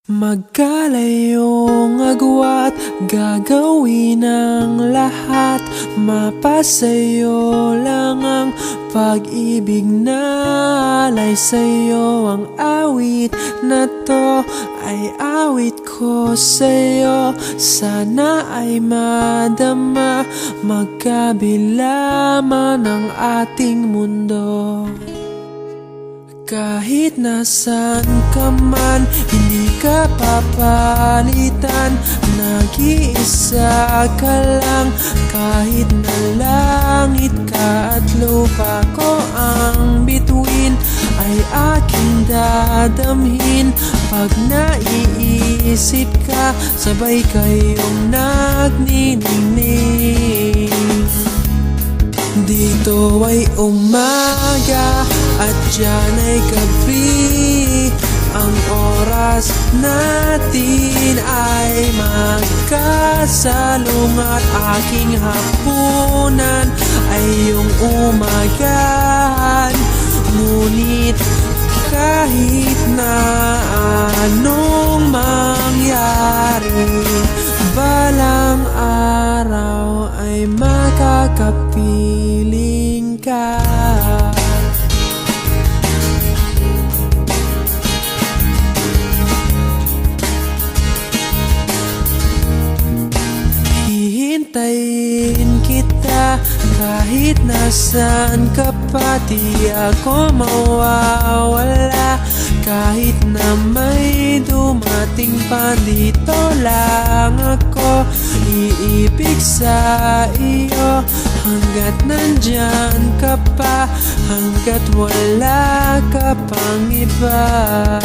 Magkalayong agwat, gagawin ang lahat. Mapasayo lang ang pag-ibig na alay sa'yo. Ang awit na to ay awit ko sa'yo. Sana ay madama, magkabila man ang ating mundo. Kahit nasan ka man, hindi ka papalitan. Nag-iisa ka lang, kahit na langit ka at lupa ko ang bituin, ay aking dadamhin. Pag naiisip ka, sabay kayong nagniningning. Dito ay umaga at diyan ay gabi. Ang oras natin ay magkasalungat. Aking hapunan ay iyong umagahan. Ngunit kahit na anong mangyari, balang araw ay makakapiling ka. Hihintayin kita kahit nasan ka pa. Di ako mawawala kahit na may dumating pa. Dito lang ako iibig sa iyo hanggat nandyan ka pa, hanggat wala ka pang iba.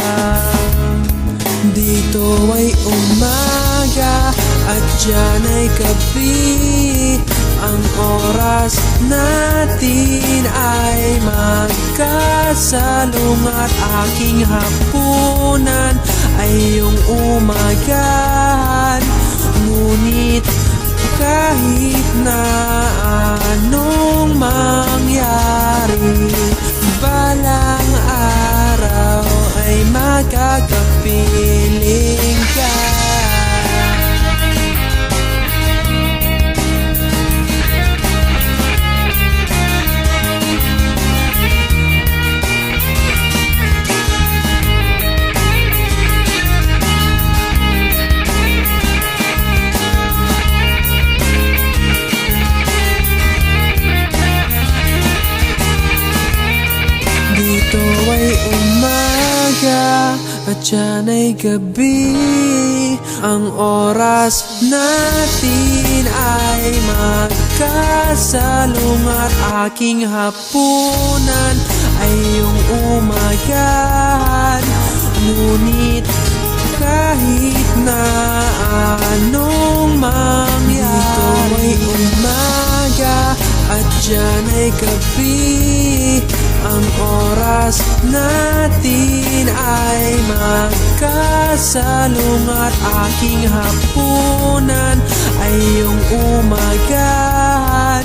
Dito ay umaga at diyan ay gabi. Ang oras natin ay magkasalungat. Aking hapunan ay iyong umagahan. Ngunit kahit na anong mangyari, balang araw ay makakapiling ka. Dito ay umaga at diyan ay gabi. Ang oras natin ay magkasalungat. Aking hapunan ay iyong umagahan. Ngunit kahit na anong mangyari, dito ay umaga at diyan ay gabi. Ang oras natin ay magkasalungat. Aking hapunan ay iyong umagahan.